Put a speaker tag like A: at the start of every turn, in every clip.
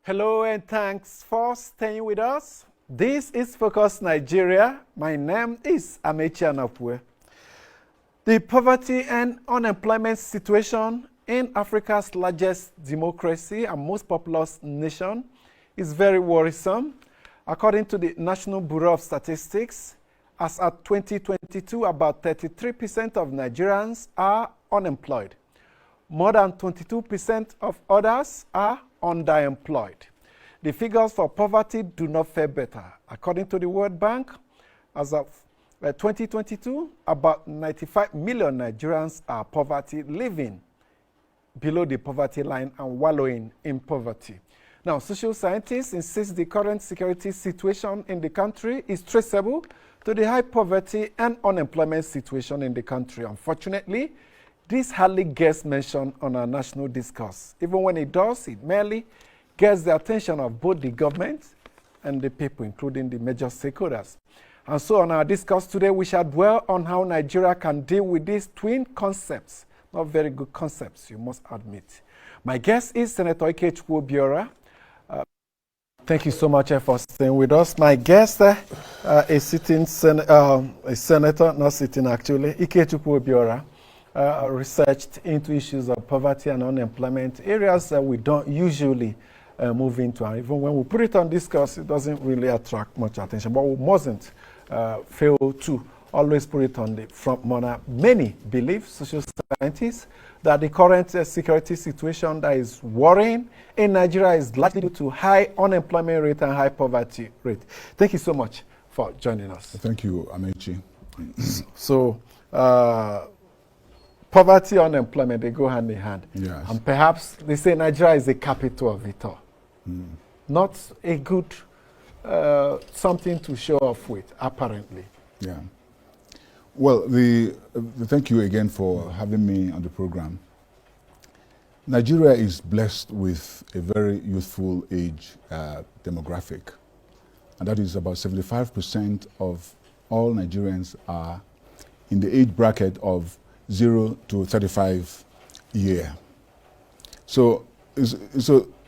A: Hello and thanks for staying with us. This is Focus Nigeria. My name is Amechi Anapwe. The poverty and unemployment situation in Africa's largest democracy and most populous nation is very worrisome. According to the National Bureau of Statistics, as at 2022, about 33% of Nigerians are unemployed. More than 22% of others are underemployed. The figures for poverty do not fare better. According to the World Bank, as of 2022, about 95 million Nigerians are poverty, living below the poverty line and wallowing in poverty. Now, social scientists insist the current security situation in the country is traceable to the high poverty and unemployment situation in the country. Unfortunately, this hardly gets mentioned on our national discourse. Even when it does, it merely gets the attention of both the government and the people, including the major stakeholders. And so on our discourse today, we shall dwell on how Nigeria can deal with these twin concepts. Not very good concepts, you must admit. My guest is Senator Ikechukwu Obiorah. Thank you so much for staying with us. My guest is sitting a senator, not sitting actually, Ikechukwu Obiorah. Researched into issues of poverty and unemployment, areas that we don't usually move into. And even when we put it on discourse, it doesn't really attract much attention. But we mustn't fail to always put it on the front burner. Many believe, social scientists, that the current security situation that is worrying in Nigeria is likely due to high unemployment rate and high poverty rate. Thank you so much for joining us.
B: Thank you, Amechi.
A: So, poverty, unemployment, they go hand in hand.
B: Yes.
A: And perhaps they say Nigeria is the capital of it all. Not a good something to show off with, apparently.
B: Yeah. Well, thank you again for having me on the program. Nigeria is blessed with a very youthful age demographic. And that is about 75% of all Nigerians are in the age bracket of 0 to 35 year. So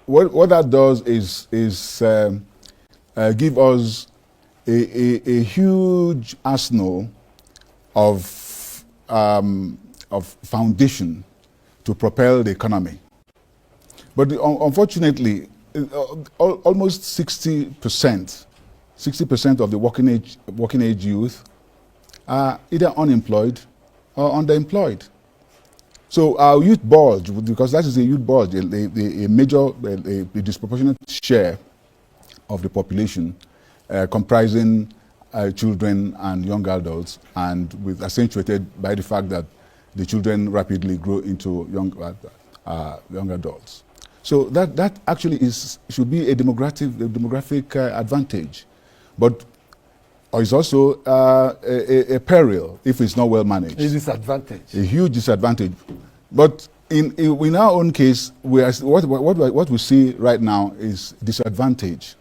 B: what that does is give us a huge arsenal of foundation to propel the economy. But unfortunately, almost 60% of the working age youth are either unemployed or underemployed. So our youth bulge, because that is a youth bulge, a major, a disproportionate share of the population, comprising children and young adults, and with accentuated by the fact that the children rapidly grow into young adults. So that actually should be a demographic advantage, but is also a peril if it's not well managed.
A: A disadvantage.
B: A huge disadvantage. But in our own case, what we see right now is disadvantage.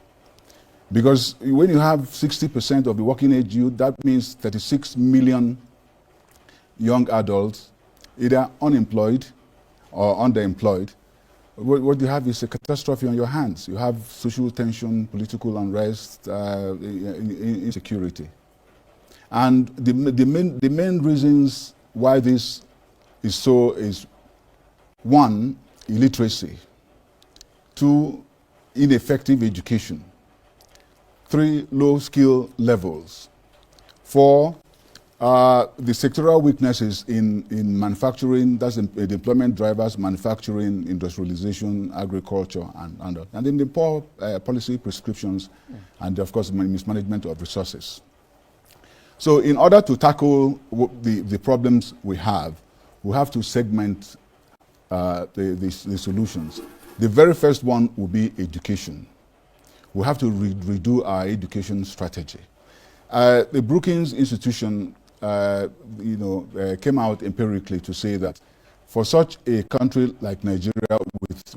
B: Because when you have 60% of the working age youth, that means 36 million young adults, either unemployed or underemployed. What you have is a catastrophe on your hands. You have social tension, political unrest, insecurity. And the main reasons why this is so is, 1, illiteracy, 2, ineffective education, 3, low skill levels, 4, the sectoral weaknesses in manufacturing, that's the employment drivers, manufacturing, industrialization, agriculture, and then the poor policy prescriptions, and of course mismanagement of resources. So in order to tackle the problems we have to segment the solutions. The very first one will be education. We have to redo our education strategy. The Brookings Institution came out empirically to say that for such a country like Nigeria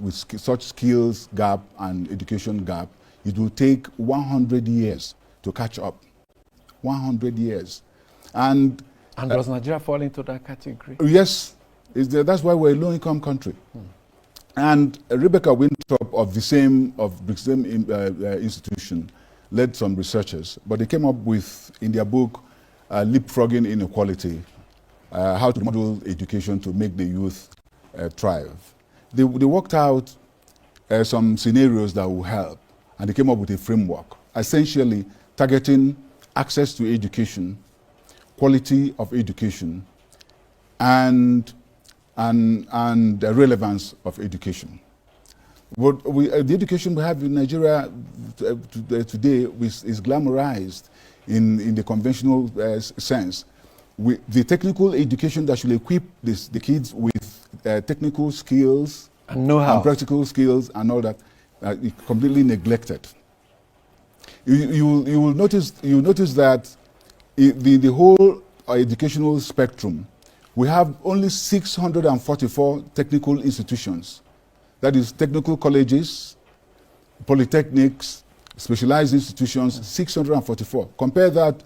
B: with such skills gap and education gap, it will take 100 years to catch up. 100 years. And
A: does Nigeria fall into that category?
B: Yes. That's why we're a low-income country. And Rebecca Winthrop of the same institution led some researchers, but they came up with, in their book, Leapfrogging Inequality, how to model education to make the youth thrive. They worked out some scenarios that will help, and they came up with a framework, essentially targeting access to education, quality of education, and the relevance of education. What the education we have in Nigeria today is glamorized in the conventional sense. The technical education that should equip the kids with technical skills
A: and know-how
B: and practical skills and all that is completely neglected. You will notice that in the whole educational spectrum, we have only 644 technical institutions. That is technical colleges, polytechnics, specialized institutions, 644. Compare that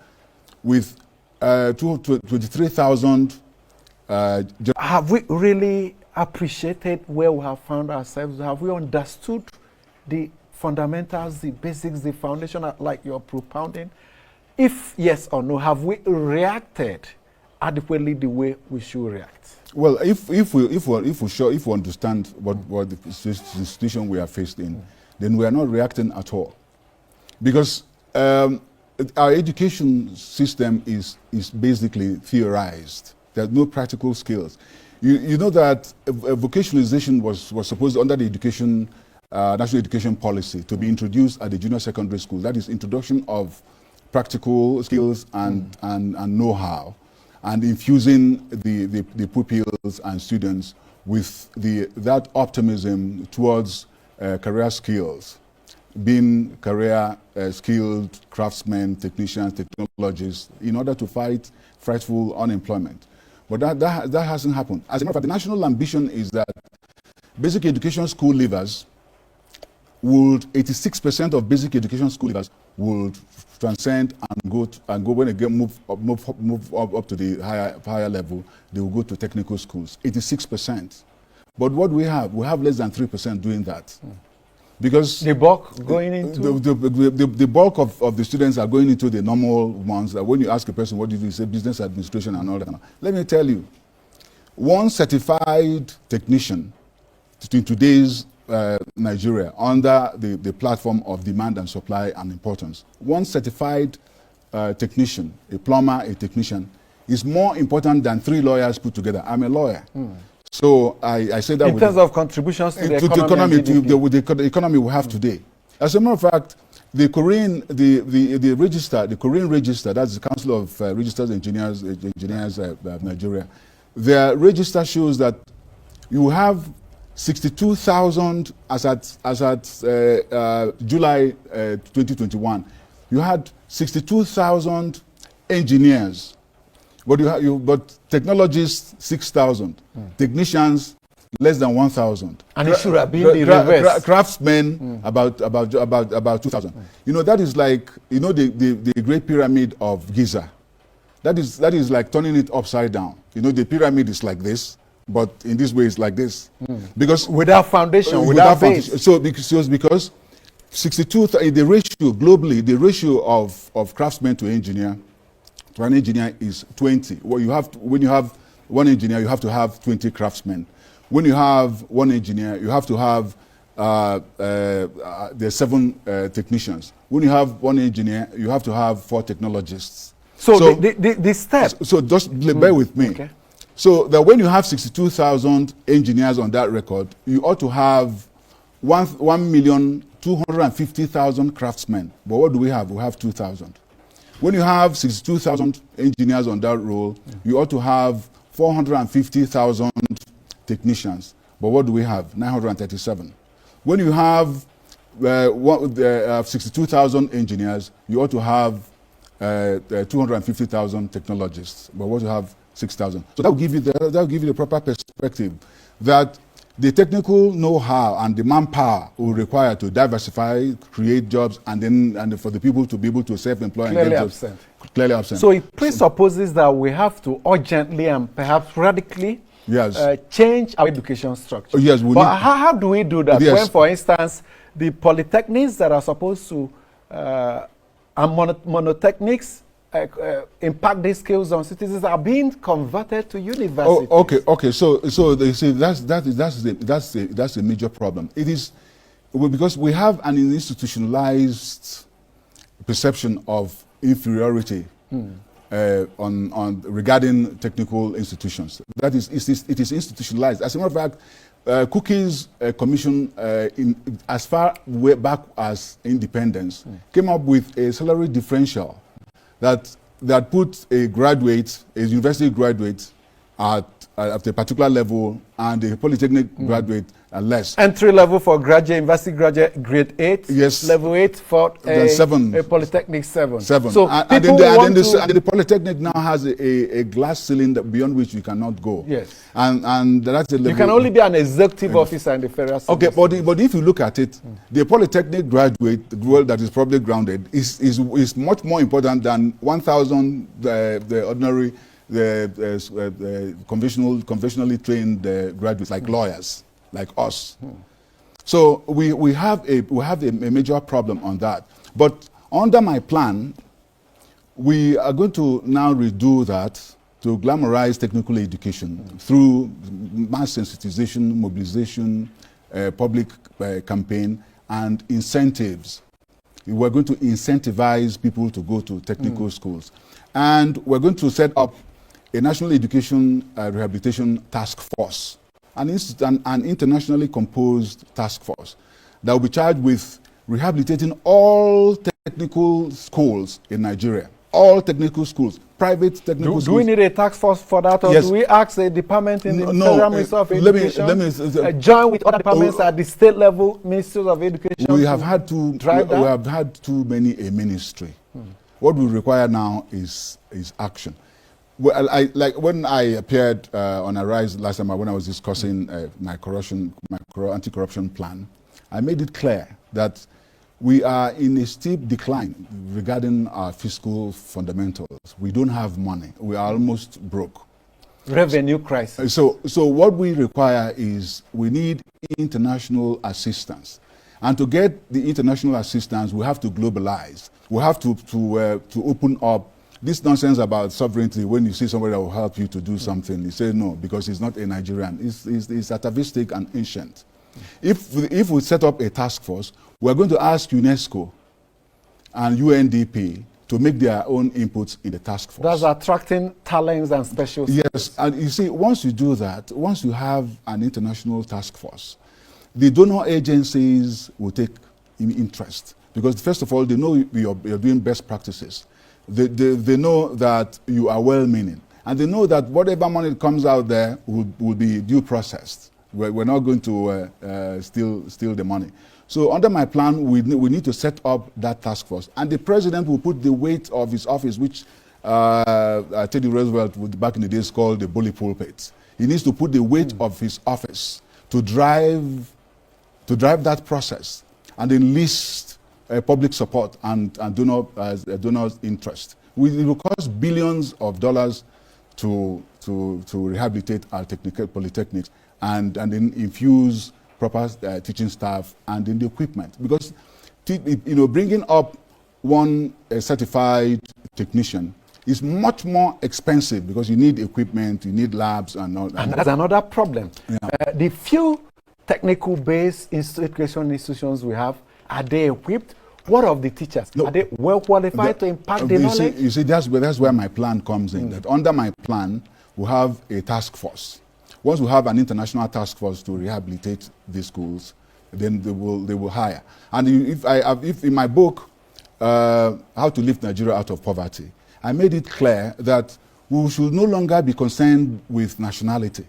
B: with 23,000.
A: Have we really appreciated where we have found ourselves? Have we understood the fundamentals, the basics, the foundation, like you're propounding? If yes or no, have we reacted adequately the way we should react?
B: Well, if we understand what the situation we are faced in, then we are not reacting at all, because our education system is basically theorized. There's no practical skills. You know that vocationalization was supposed under the education national education policy to be introduced at the junior secondary school. That is introduction of practical skills and know-how, and infusing the pupils and students with that optimism towards career skills, being career skilled craftsmen, technicians, technologists, in order to fight frightful unemployment. But that hasn't happened. As a matter of fact, the national ambition is that basic education school leavers 86% of basic education school leavers would transcend and go when they move up to the higher level, they will go to technical schools. 86%. But what we have less than 3% doing that. Because
A: the bulk going into
B: the bulk of the students are going into the normal ones. When you ask a person what do you do, you say business administration and all that. Let me tell you, one certified technician in today's Nigeria, under the platform of demand and supply and importance, one certified technician, a plumber, a technician, is more important than 3 lawyers put together. I'm a lawyer. So I say that
A: in terms of contributions to the economy,
B: with the economy we have today. As a matter of fact, the Korean register, that's the Council of Registered Engineers of Nigeria, their register shows that you have 62,000 as at July 2021. You had 62,000 engineers. But technologists 6,000, technicians less than 1,000,
A: and it should have been the reverse.
B: Craftsmen about 2,000. You know, that is like, you know, the Great Pyramid of Giza. That is like turning it upside down. You know, the pyramid is like this, but in this way it's like this, because
A: without foundation, without base.
B: So because 62, the ratio globally, the ratio of craftsmen to engineer. To an engineer is 20. Well, when you have one engineer, you have to have 20 craftsmen. When you have one engineer, you have to have there are 7 technicians. When you have one engineer, you have to have 4 technologists.
A: So the step.
B: So just bear with me.
A: Okay.
B: So that when you have 62,000 engineers on that record, you ought to have 1,250,000 craftsmen. But what do we have? We have 2,000. When you have 62,000 engineers on that roll, you ought to have 450,000 technicians. But what do we have? 937. When you have 62,000 engineers, you ought to have 250,000 technologists. But what do you have? 6,000. So that will give you the proper perspective that the technical know-how and the manpower will require to diversify, create jobs, and for the people to be able to self-employ and get jobs.
A: Clearly absent. So it presupposes that we have to urgently and perhaps radically change our education structure.
B: Yes,
A: but how do we do that?
B: Yes.
A: When, for instance, the polytechnics that are supposed to and monotechnics impact these skills on citizens are being converted to universities.
B: Oh, okay. So they say that's a major problem. It is because we have an institutionalized perception of inferiority on regarding technical institutions. That is, it is institutionalized. As a matter of fact, Cookie's commission, as far way back as independence, came up with a salary differential that put a university graduate at a particular level and a polytechnic graduate at less.
A: Entry level for university graduate, grade 8.
B: Yes.
A: Level 8 for a
B: 7.
A: A polytechnic 7.
B: 7.
A: So
B: and then the polytechnic now has a glass ceiling beyond which you cannot go.
A: Yes.
B: And that's a level.
A: You can only be an executive officer in the federal service.
B: Okay, but if you look at it, the polytechnic graduate, the role that is probably grounded, is much more important than 1,000 the ordinary conventionally trained graduates like lawyers, like us. So we have a major problem on that. But under my plan, we are going to now redo that to glamorize technical education through mass sensitization, mobilization, public campaign, and incentives. We're going to incentivize people to go to technical schools. And we're going to set up a National Education Rehabilitation Task Force, an internationally composed task force that will be charged with rehabilitating all technical schools in Nigeria. All technical schools, private technical schools. Do
A: we need a task force for that, or
B: yes.
A: do we ask the department in the Federal Ministry of Education
B: let me
A: join with other departments at the state level, Ministries of Education?
B: We have had too many a ministry. What we require now is action. Well, like when I appeared on Arise last time when I was discussing my anti-corruption plan, I made it clear that we are in a steep decline regarding our fiscal fundamentals. We don't have money. We are almost broke.
A: Revenue crisis.
B: So what we require is we need international assistance. And to get the international assistance, we have to globalize. We have to open up. This nonsense about sovereignty, when you see somebody that will help you to do something, you say no, because he's not a Nigerian. It's atavistic and ancient. If we set up a task force, we're going to ask UNESCO and UNDP to make their own inputs in the task force.
A: That's attracting talents and special skills.
B: Yes, and you see, once you do that, once you have an international task force, the donor agencies will take interest. Because first of all, they know you're doing best practices. They know that you are well-meaning. And they know that whatever money comes out there will be due processed. We're not going to steal the money. So under my plan, we need to set up that task force. And the president will put the weight of his office, which Teddy Roosevelt would back in the days called the bully pulpit. He needs to put the weight of his office to drive that process and enlist public support and donors' interest. It will cost billions of dollars to rehabilitate our polytechnics and then infuse proper teaching staff and then the equipment. Because bringing up one certified technician is much more expensive because you need equipment, you need labs, and all.
A: And that's another problem. Yeah. The few technical-based education institutions we have, are they equipped? What of the teachers?
B: No,
A: are they well qualified to impart the knowledge?
B: You see, that's where my plan comes in. That under my plan, we have a task force. Once we have an international task force to rehabilitate these schools, then they will hire. And if in my book, How to Lift Nigeria Out of Poverty, I made it clear that we should no longer be concerned with nationality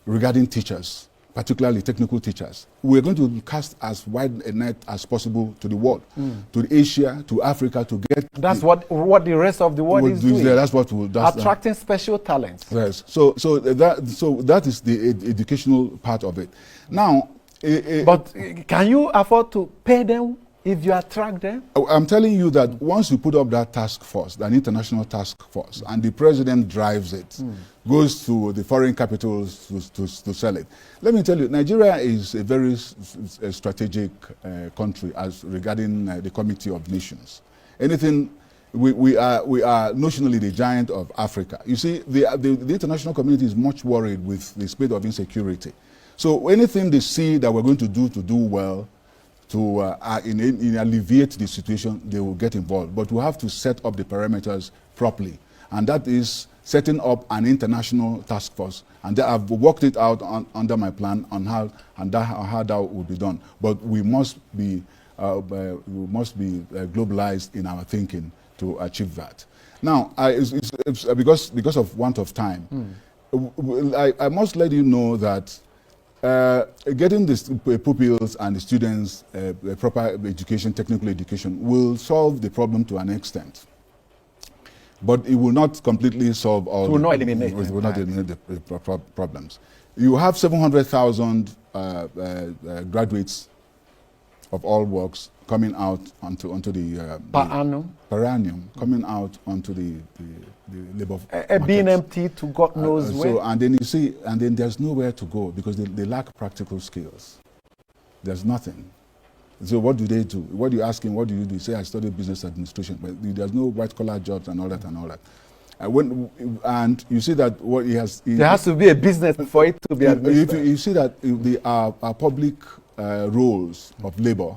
B: regarding teachers, particularly technical teachers. We're going to cast as wide a net as possible to the world, to Asia, to Africa, to get...
A: That's what the rest of the world is doing.
B: That's what we'll...
A: Attracting special talents.
B: Yes. So that is the educational part of it. Now...
A: but can you afford to pay them if you attract them?
B: I'm telling you that once you put up that task force, an international task force, and the president drives it, goes to the foreign capitals to sell it. Let me tell you, Nigeria is a very strategic country as regarding the Committee of Nations. Anything, we are notionally the giant of Africa. You see, the international community is much worried with the state of insecurity. So anything they see that we're going to do well, to alleviate the situation, they will get involved. But we have to set up the parameters properly. And that is setting up an international task force. And I've worked it out under my plan on how that will be done. But we must be globalized in our thinking to achieve that. Now, it's because of want of time, I must let you know that getting the pupils and the students proper education, technical education, will solve the problem to an extent. But it will not completely solve all. It will not eliminate. It will not eliminate the problems. You have 700,000 graduates of all works coming out onto the per annum coming out onto the labor
A: being empty to God knows where.
B: So, and then you see, and then there's nowhere to go because they lack practical skills. There's nothing. So what do they do? What do you ask him? What do you do? You say, I studied business administration, but there's no white collar jobs and all that and all that. And you see that what he has.
A: There has to be a business for it to be administered.
B: You see that our public roles of labor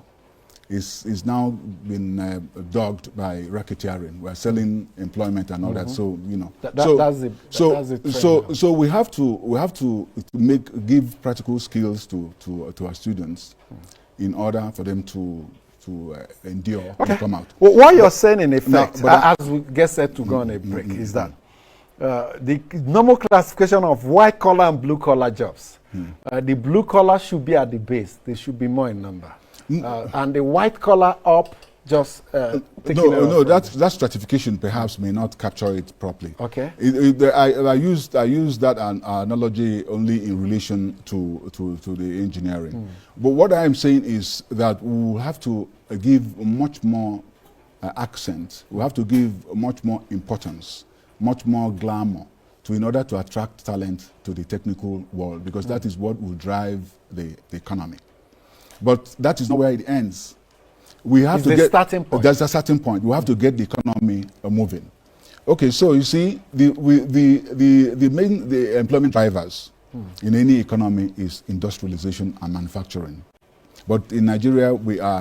B: is now been dogged by racketeering. We're selling employment and all that. So you know. So we have to give practical skills to our students in order for them to endure and come out.
A: Well, what you're saying in effect, as we get set to go on a break, is that the normal classification of white collar and blue collar jobs, the blue collar should be at the base. They should be more in number. And the white collar up just
B: that stratification perhaps may not capture it properly.
A: Okay.
B: I used that analogy only in relation to the engineering. But what I am saying is that we will have to give much more accent. We have to give much more importance, much more glamour in order to attract talent to the technical world, because that is what will drive the economy. But that is not where it ends. We have to get starting point. There's a starting point. We have to get the economy moving. Okay, so you see, the main employment drivers in any economy is industrialization and manufacturing. But in Nigeria,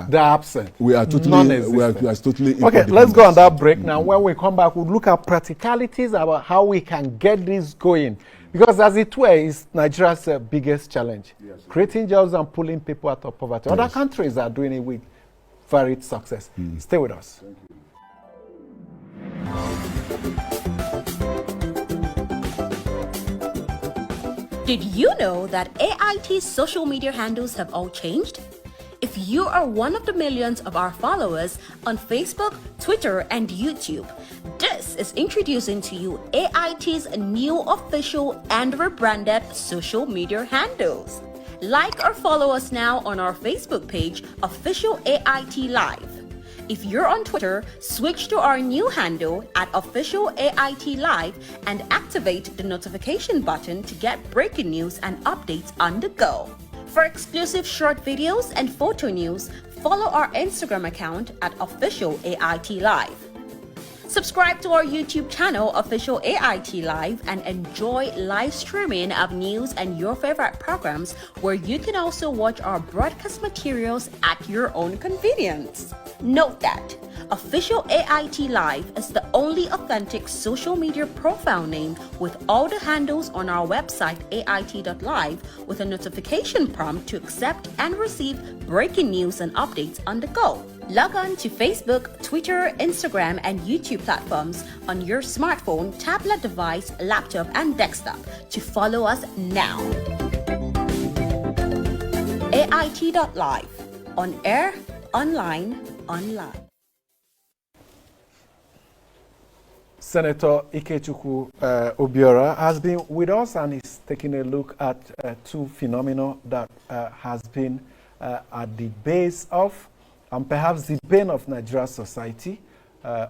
B: they're absent. We are totally
A: okay, let's go on that break now. When we come back, we'll look at practicalities about how we can get this going. Because as it were, it's Nigeria's biggest challenge. Yes. Creating jobs and pulling people out of poverty. Yes. Other countries are doing it with varied success. Stay with us.
C: Did you know that AIT's social media handles have all changed? If you are one of the millions of our followers on Facebook, Twitter, and YouTube, this is introducing to you AIT's new official and rebranded social media handles. Like or follow us now on our Facebook page, Official AIT Live. If you're on Twitter, switch to our new handle at Official AIT Live and activate the notification button to get breaking news and updates on the go. For exclusive short videos and photo news, follow our Instagram account at Official AIT Live. Subscribe to our YouTube channel, Official AIT Live, and enjoy live streaming of news and your favorite programs, where you can also watch our broadcast materials at your own convenience. Note that Official AIT Live is the only authentic social media profile name with all the handles on our website ait.live, with a notification prompt to accept and receive breaking news and updates on the go. Log on to Facebook, Twitter, Instagram, and YouTube platforms on your smartphone, tablet device, laptop, and desktop to follow us now. AIT.live. On air, online.
A: Senator Ikechukwu Obiorah has been with us and is taking a look at two phenomena that has been at the base of and perhaps the bane of Nigeria's society,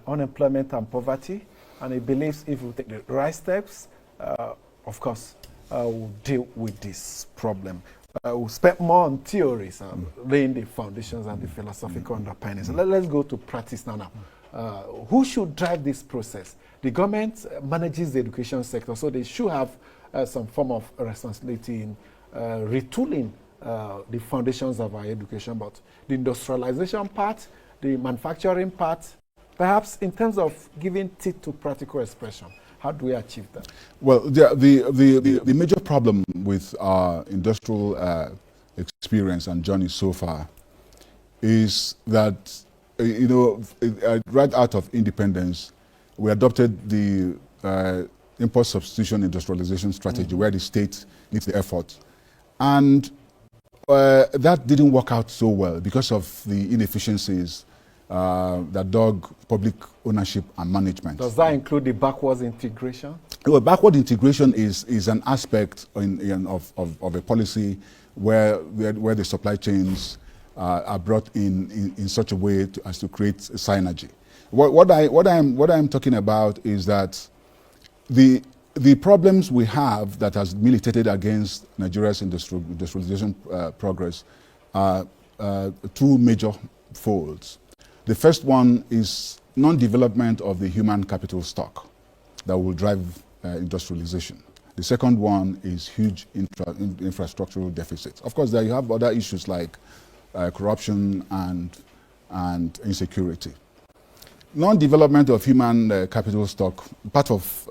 A: unemployment and poverty. And he believes if we take the right steps, of course, we'll deal with this problem. We'll spend more on theories, laying the foundations and the philosophical underpinnings. Let's go to practice now. Who should drive this process? The government manages the education sector, so they should have some form of responsibility in retooling the foundations of our education. But the industrialization part, the manufacturing part, perhaps in terms of giving teeth to practical expression, how do we achieve that? Well,
B: the major problem with our industrial experience and journey so far is that, right out of independence, we adopted the import substitution industrialization strategy, where the state leads the effort. And that didn't work out so well because of the inefficiencies that dog public ownership and management.
A: Does that include the backwards integration?
B: Well, backward integration is an aspect of a policy where the supply chains are brought in such a way as to create synergy. What I'm talking about is that the problems we have that has militated against Nigeria's industrialization progress are two major folds. The first one is non-development of the human capital stock that will drive industrialization. The second one is huge infrastructural deficits. Of course, there you have other issues like corruption and insecurity. Non-development of human capital stock, part of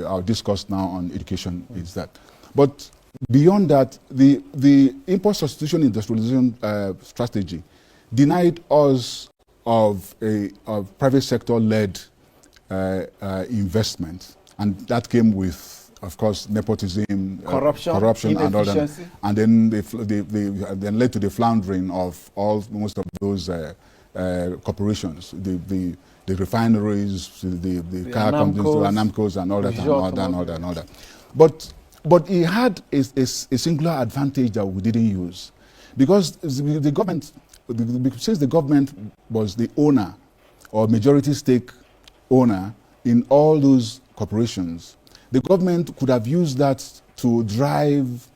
B: our discourse now on education is that. But beyond that, the import substitution industrialization strategy denied us of private sector-led investment, and that came with, of course, nepotism, corruption and all that, and then they led to the floundering of most of those corporations, the refineries, the car companies, the Anamcos, and all that. But it had a singular advantage that we didn't use, because the government. Since the government was the owner or majority stake owner in all those corporations, the government could have used that to drive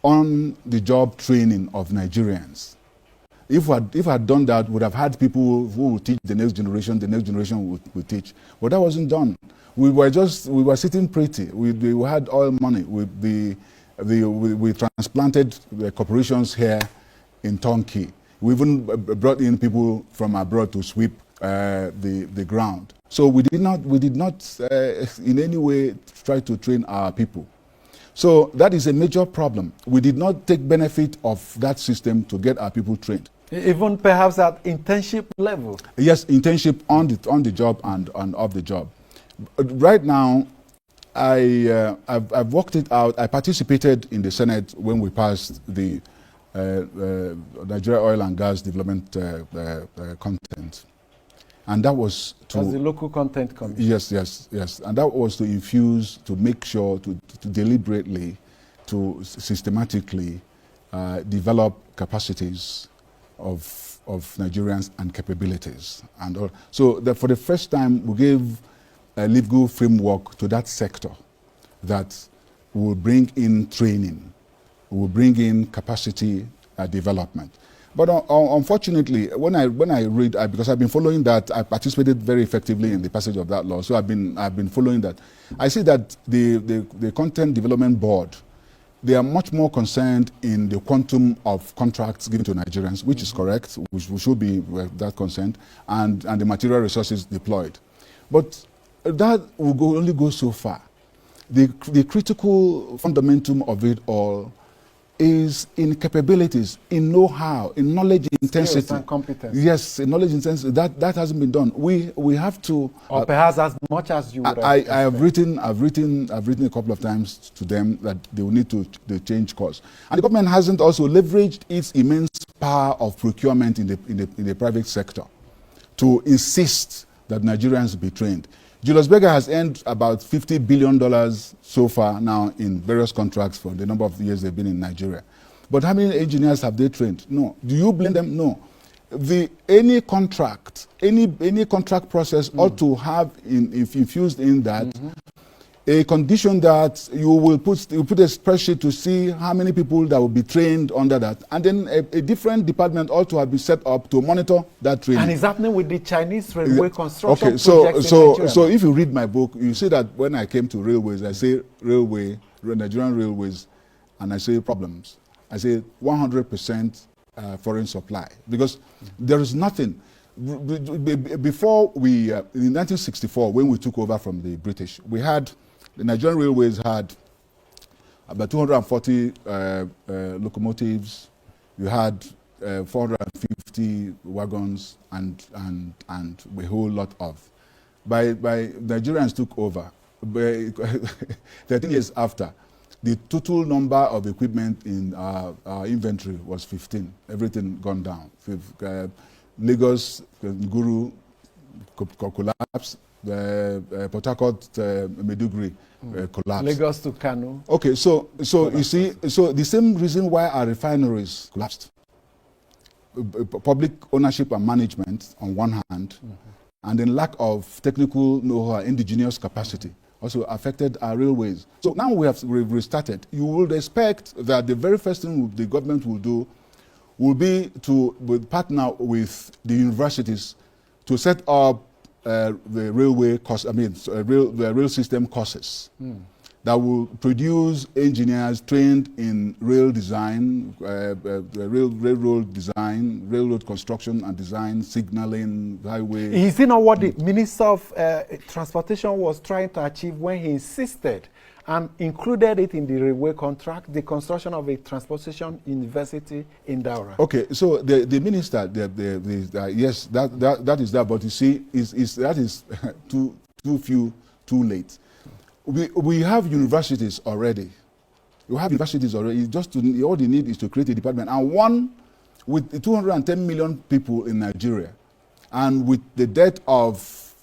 B: on-the-job training of Nigerians. If I had done that, we would have had people who would teach the next generation would teach. But that wasn't done. We were sitting pretty. We had all money. We transplanted the corporations here in turnkey. We even brought in people from abroad to sweep the ground. So we did not in any way try to train our people. So that is a major problem. We did not take benefit of that system to get our people trained.
A: Even perhaps at internship level?
B: Yes, internship on the job and off the job. Right now, I've worked it out. I participated in the Senate when we passed the Nigeria Oil and Gas Development Content, and that was to
A: as the local content commission.
B: Yes, and that was to infuse, to make sure, to deliberately, to systematically develop capacities of Nigerians and capabilities, and all. So that for the first time we gave a legal framework to that sector that will bring in training. Will bring in capacity development. But unfortunately, when I read, because I've been following that, I participated very effectively in the passage of that law, so I've been following that. I see that the Content Development Board, they are much more concerned in the quantum of contracts given to Nigerians, which is correct, which should be that concerned, and the material resources deployed. But that will only go so far. The critical fundamentum of it all is in capabilities, in know-how, in knowledge intensity.
A: Skills and competence.
B: Yes, in knowledge intensity. That hasn't been done. We have to.
A: Or perhaps as much as you would
B: I've written a couple of times to them that they will need to change course. And the government hasn't also leveraged its immense power of procurement in the private sector to insist that Nigerians be trained. Julius Berger has earned about $50 billion so far now in various contracts for the number of years they've been in Nigeria. But how many engineers have they trained? No. Do you blame them? No. any contract process ought to have infused in that a condition that you put a spreadsheet to see how many people that will be trained under that, and then a different department ought to have been set up to monitor that training.
A: And it's happening with the Chinese railway construction
B: okay,
A: projects in Nigeria.
B: so if you read my book, you see that when I came to railways, I say Nigerian railways, and I say problems. I say 100% foreign supply, because there is nothing. Before in 1964, when we took over from the British, the Nigerian railways had about 240 locomotives. You had 450 wagons and a whole lot of. By Nigerians took over, 13 years after, the total number of equipment in our inventory was 15. Everything gone down. Lagos, Guru, collapsed. Port Harcourt, Maiduguri collapsed.
A: Lagos to Kano.
B: Okay, so you see, so the same reason why our refineries collapsed. Public ownership and management on one hand, and then lack of technical know-how, indigenous capacity also affected our railways. So now we've restarted. You would expect that the very first thing the government will do will be to partner with the universities to set up the railway course, the rail system courses that will produce engineers trained in rail design, railroad design, railroad construction and design, signaling, highway.
A: Is it not what the Minister of Transportation was trying to achieve when he insisted and included it in the railway contract, the construction of a transportation university in Daura? Okay,
B: so the minister, yes, that is that, but you see, that is too late. We have universities already. You have universities already. All you need is to create a department, and one with 210 million people in Nigeria, and with the debt of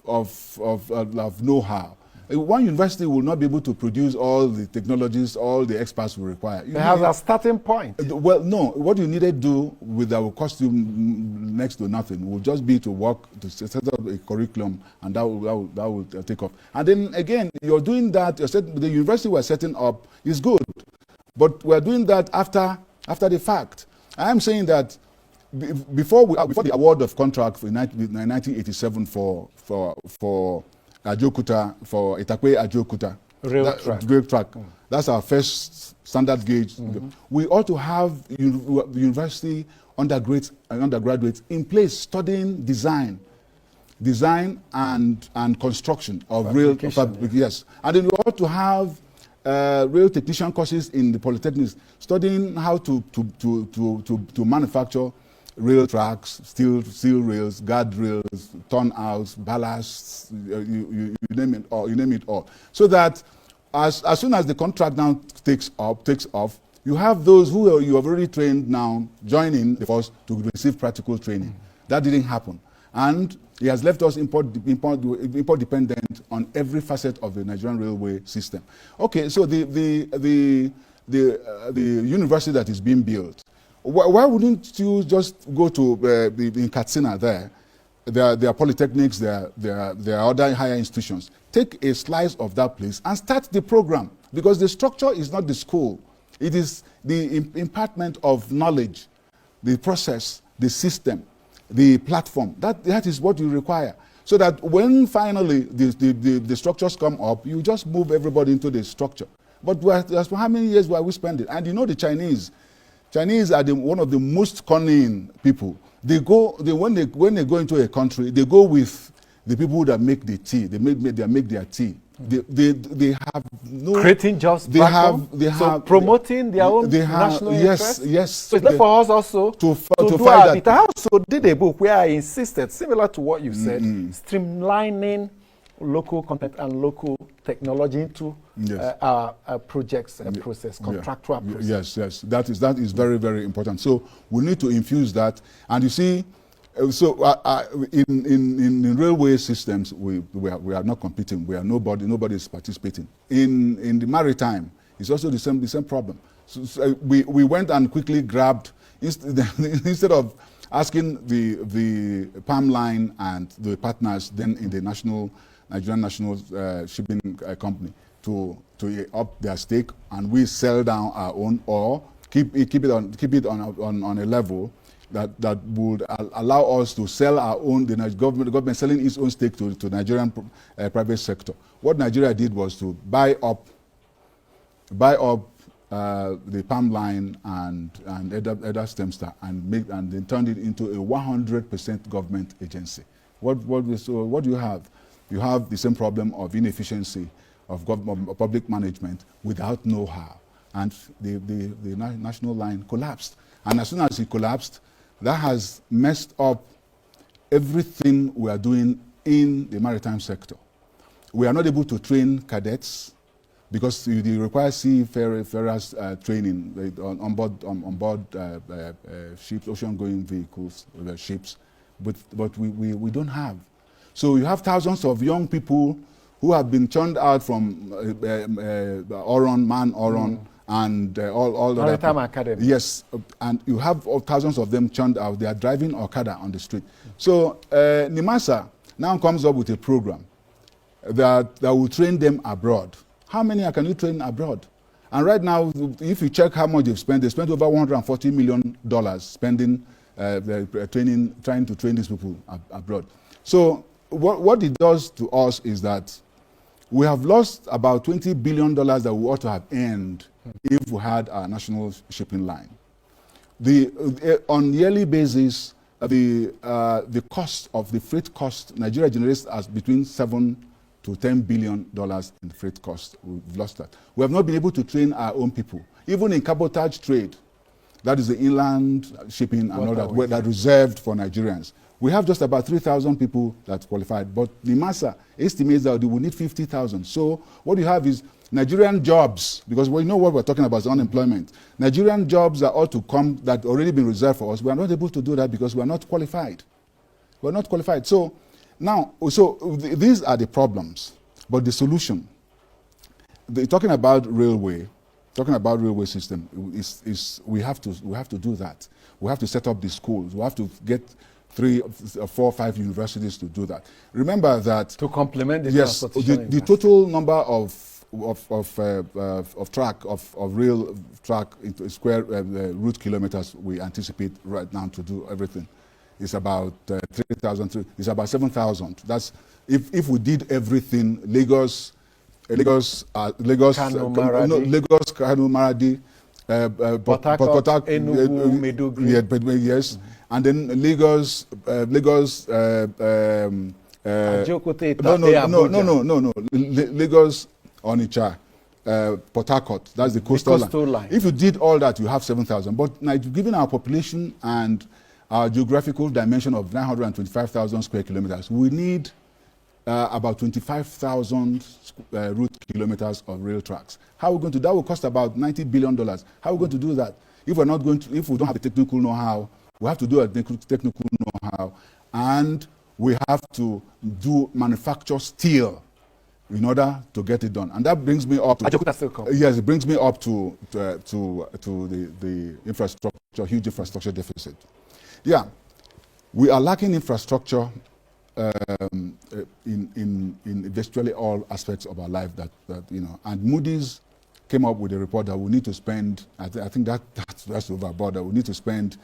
B: know-how. One university will not be able to produce all the technologies, all the experts we require.
A: It has a starting point.
B: Well, no. What you need to do with our cost next to nothing will just be to work to set up a curriculum, and that will take off. And then again, you're doing that. The university we're setting up is good, but we're doing that after the fact. I am saying that before the award of contract in 1987 for Ajokuta, for Itakwe Ajokuta rail track. That's our first standard gauge. We ought to have the university undergraduates in place studying design and construction of rail. Yes, and then we ought to have rail technician courses in the polytechnics, studying how to manufacture rail tracks, steel rails, guard rails, turnouts, ballasts, you name it all. So that as soon as the contract now takes off, you have those who you have already trained now joining the force to receive practical training. That didn't happen, and it has left us import dependent on every facet of the Nigerian railway system. Okay, so the university that is being built. Why wouldn't you just go to in Katsina there? There are polytechnics, there are other higher institutions. Take a slice of that place and start the program, because the structure is not the school. It is the impartment of knowledge, the process, the system, the platform. That is what you require. So that when finally the structures come up, you just move everybody into the structure. But how many years were we spending? And you know the Chinese are one of the most cunning people. When they go into a country, they go with the people that make the tea. They make their tea. They have no
A: creating jobs. Promoting their own national interest.
B: Yes.
A: So it's for us also to do
B: find
A: that. I also did a book where I insisted, similar to what you said, streamlining local content and local technology into our projects process, contractual process.
B: Yes. That is very, very important. So we need to infuse that. And you see, in railway systems, we are not competing. Nobody is participating. In the maritime, it's also the same problem. So we went and quickly grabbed, instead of asking the palm line and the partners then in the Nigerian National Shipping Company to up their stake, and we sell down our own, or keep it on a level that would allow us to sell our own. The government selling its own stake to Nigerian private sector. What Nigeria did was to buy up the palm line and Edda Stemster and then turned it into a 100% government agency. What do you have? You have the same problem of inefficiency of public management without know-how, and the national line collapsed. And as soon as it collapsed, that has messed up everything we are doing in the maritime sector. We are not able to train cadets because you require seafarers training on board ships, ocean-going vehicles, ships, but we don't have. So you have thousands of young people who have been churned out from Oron, and all the
A: Maritime Academy.
B: Yes, and you have thousands of them churned out. They are driving Okada on the street. So NIMASA now comes up with a program that will train them abroad. How many can you train abroad? And right now, if you check how much they spent over $140 million spending, trying to train these people abroad. So what it does to us is that we have lost about $20 billion that we ought to have earned if we had a national shipping line. On yearly basis, the cost of the freight cost, Nigeria generates as between $7 to $10 billion in freight cost. We've lost that. We have not been able to train our own people. Even in cabotage trade, that is the inland shipping and all that, that reserved for Nigerians. We have just about 3,000 people that qualified, but NIMASA estimates that we will need 50,000. So what you have is Nigerian jobs, because we know what we're talking about is unemployment. Nigerian jobs that ought to come, that already been reserved for us. We are not able to do that because we are not qualified. We are not qualified. So now, these are the problems, but the solution. Talking about railway system is we have to do that. We have to set up the schools. We have to get 3, 4, 5 universities to do that. Remember that
A: to complement the
B: transportation. The total number of rail track into square route kilometers we anticipate right now to do everything is about 3,000. It's about 7,000. That's if we did everything. Lagos,
A: Kano,
B: Maradi,
A: Port Harcourt, Enugu, Maiduguri.
B: Yes, and then Lagos. No. Lagos, Onitsha, Port Harcourt. That's the coastal line. If you did all that, you have 7,000. But now, given our population and our geographical dimension of 925,000 square kilometers, we need about 25,000 route kilometers of rail tracks. How are we going to? That will cost about $90 billion. How are we going to do that? If we don't have the technical know-how, we have to do a technical know-how, and we have to manufacture steel in order to get it done. And that brings me up to yes, it brings me up to the infrastructure, huge infrastructure deficit. Yeah, we are lacking infrastructure in virtually all aspects of our life. And Moody's came up with a report that we need to spend. I think that's overboard. That we need to spend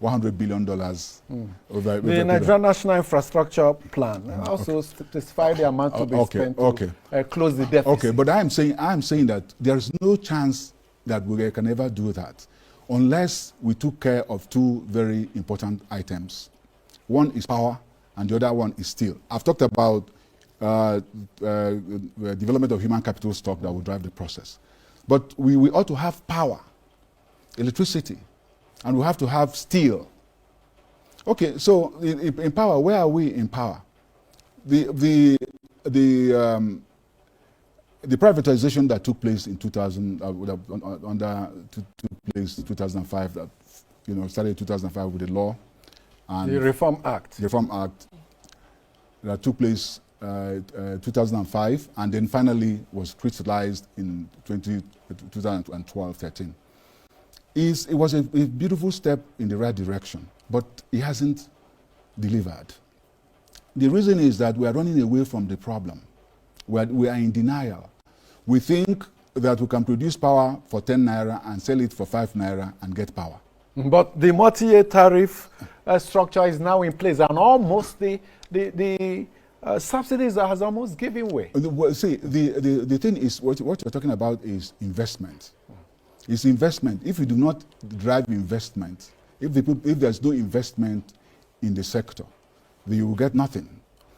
B: $100 billion over
A: the Nigerian National Infrastructure Plan also specify the amount to be spent to close the deficit.
B: Okay, but I am saying that there is no chance that we can ever do that unless we took care of 2 very important items. One is power, and the other one is steel. I've talked about the development of human capital stock that will drive the process. But we ought to have power, electricity, and we have to have steel. Okay, so in power, where are we in power? The privatization that took place in 2005, that started in 2005 with the law, and
A: the Reform Act.
B: The Reform Act that took place 2005, and then finally was crystallized in 2012-13. it was a beautiful step in the right direction, but it hasn't delivered. The reason is that we are running away from the problem. We are in denial. We think that we can produce power for 10 naira and sell it for 5 naira and get power.
A: But the multi-year tariff structure is now in place, and almost the subsidies has almost given way.
B: Well, see, the thing is, what you're talking about is investment. It's investment. If you do not drive investment, if there's no investment in the sector, then you will get nothing.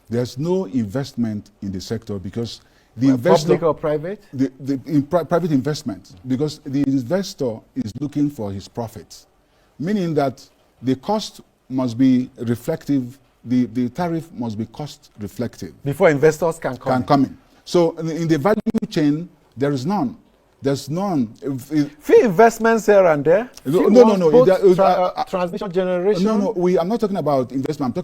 B: There's no investment in the sector because the investor...
A: Public or private?
B: Private investment, because the investor is looking for his profits, meaning that the cost must be reflective, the tariff must be cost reflective.
A: Before investors can come
B: in. So in the value chain, there is none. There's none.
A: Few investments here and there.
B: No.
A: Transmission generation.
B: No. I'm not talking about investment.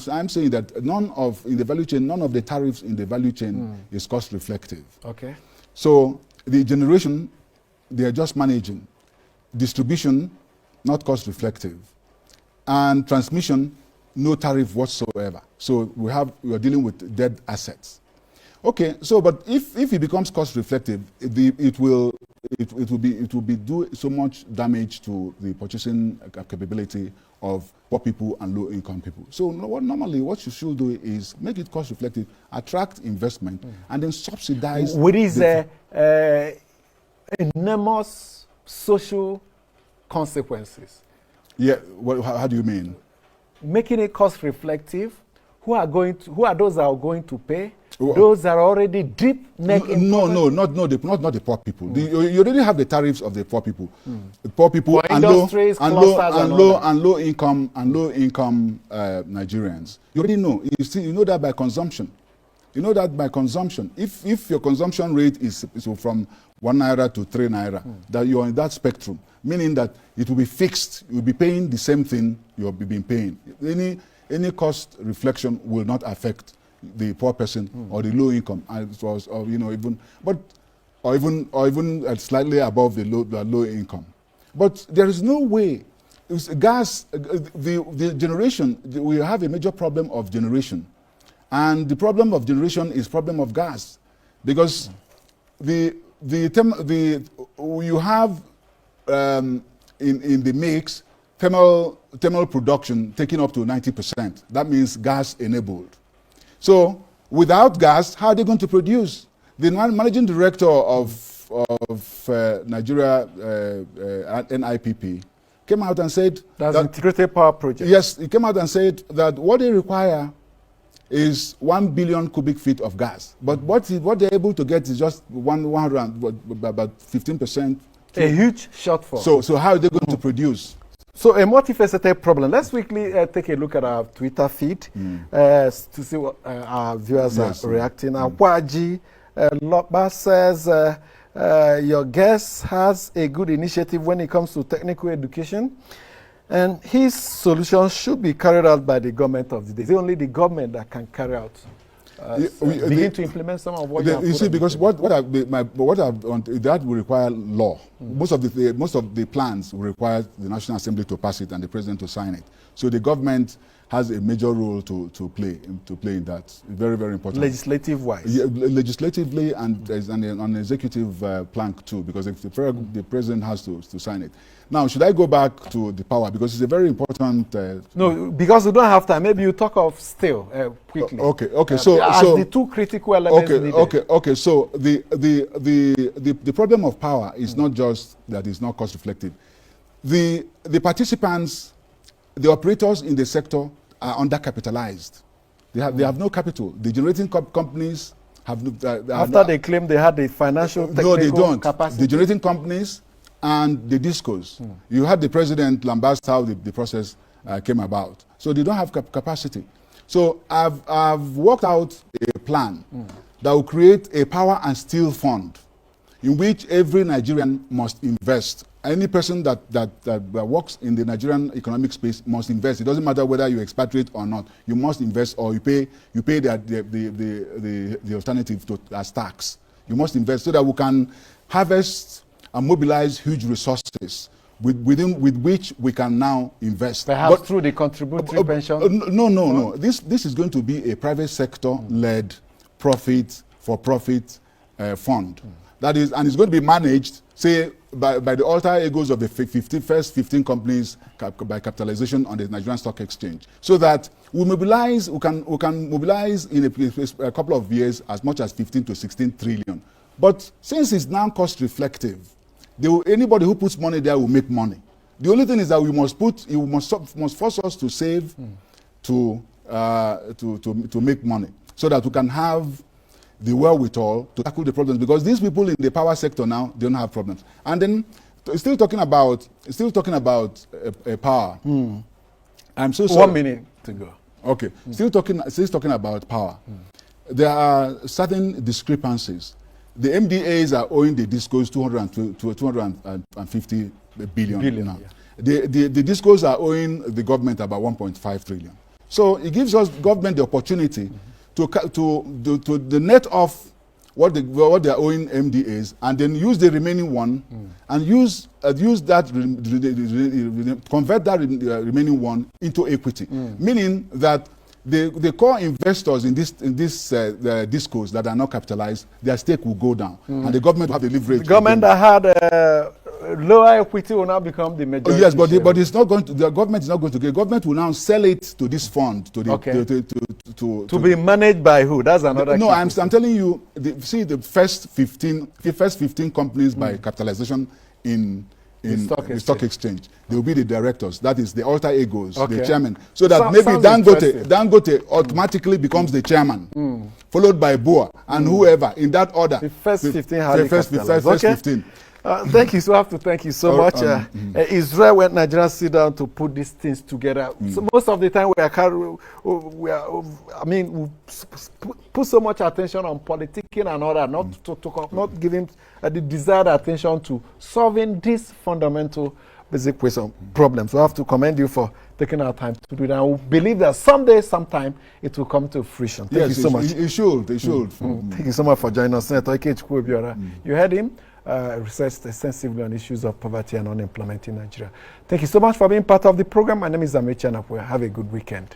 B: I'm saying that none of in the value chain, none of the tariffs in the value chain is cost reflective.
A: Okay.
B: So the generation, they are just managing. Distribution, not cost reflective, and transmission, no tariff whatsoever. So we are dealing with dead assets. Okay, so but if it becomes cost reflective, it will do so much damage to the purchasing capability of poor people and low income people. So normally what you should do is make it cost reflective, attract investment, and then subsidize.
A: With these enormous social consequences.
B: Yeah, how do you mean?
A: Making it cost reflective. Who are those that are going to pay? Those that are already deep neck in
B: not the poor people. You already have the tariffs of the poor people. The poor people and low income Nigerians. You already know. You know that by consumption. You know that by consumption. If your consumption rate is from 1 naira to 3 naira, that you are in that spectrum, meaning that it will be fixed. You will be paying the same thing you have been paying. Any cost reflection will not affect the poor person or the low income, or even slightly above the low income. But there is no way. Gas, the generation, we have a major problem of generation, and the problem of generation is problem of gas, because you have in the mix thermal production taking up to 90%. That means gas enabled. So without gas, how are they going to produce? The managing director of Nigeria NIPP came out and said
A: that's integrated power project.
B: Yes, he came out and said that what they require is 1 billion cubic feet of gas, but what they're able to get is just about 15%.
A: A huge shortfall.
B: So how are they going to produce?
A: So a multifaceted problem. Let's quickly take a look at our Twitter feed to see what our viewers are reacting. Akwaji Lokba says, your guest has a good initiative when it comes to technical education, and his solution should be carried out by the government of the day. It's only the government that can carry out. Begin to implement some of what you see,
B: because that will require law. Most of the plans will require the National Assembly to pass it and the President to sign it. So the government has a major role to play in that. Very, very important.
A: Legislative wise.
B: Yeah, legislatively, and there's an executive plank too, because the President has to sign it. Now, should I go back to the power, because it's a very important...
A: no, because we don't have time. Maybe you talk of still quickly.
B: Okay.
A: So the two critical elements needed.
B: Okay. So the problem of power is not just that it's not cost reflective. The participants, the operators in the sector are undercapitalized. They have no capital. The generating companies have no...
A: After they claim they had the financial technical
B: capacity. No, they don't.
A: Capacity.
B: The generating companies and the discos. You had the president lambast how the process came about. So they don't have capacity. So I've worked out a plan that will create a power and steel fund in which every Nigerian must invest. Any person that works in the Nigerian economic space must invest. It doesn't matter whether you expatriate or not. You must invest, or you pay the alternative as tax. You must invest so that we can harvest and mobilize huge resources. with which we can now invest.
A: Perhaps through the contributory pension?
B: No. This is going to be a private sector-led profit-for-profit fund. That is, and it's going to be managed, say, by the alter egos of the first 15 companies by capitalization on the Nigerian Stock Exchange, so that we can mobilize in a couple of years as much as 15 to 16 trillion. But since it's now cost reflective, anybody who puts money there will make money. The only thing is that you must force us to save to make money, so that we can have the wherewithal to tackle the problems, because these people in the power sector now, they don't have problems. And then still talking about power. I'm so sorry.
A: 1 minute to go.
B: Okay. Still talking about power. There are certain discrepancies. The MDAs are owing the discos 250 billion now. Yeah. The discos are owing the government about 1.5 trillion. So it gives us government the opportunity to the net off what they are owing MDAs, and then use the remaining one, and use that convert that remaining one into equity, meaning that the core investors in this discos that are not capitalized, their stake will go down, and the government will have the leverage.
A: The government that had lower equity will now become the majority.
B: Yes, but it's not going to. The government is not going to get. The government will now sell it to this fund to
A: be managed by who? That's another.
B: No, I'm telling you. The first 15 companies by capitalization in the stock exchange. They will be the directors. That is the alter egos, the chairman. So that maybe Dangote automatically becomes the chairman, followed by Boa and whoever in that order.
A: The first 15 first 15. Thank you. So I have to thank you so much. Israel, when Nigerians sit down to put these things together, so most of the time we put so much attention on politicking and all that, not giving the desired attention to solving these fundamental basic problems. So I have to commend you for taking our time to do that. I believe that someday, sometime, it will come to fruition. Thank you so much.
B: It should.
A: Thank you so much for joining us, Senator Ikechukwu Obiorah. You heard him. Researched extensively on issues of poverty and unemployment in Nigeria. Thank you so much for being part of the program. My name is Amechi Anapwe. Have a good weekend.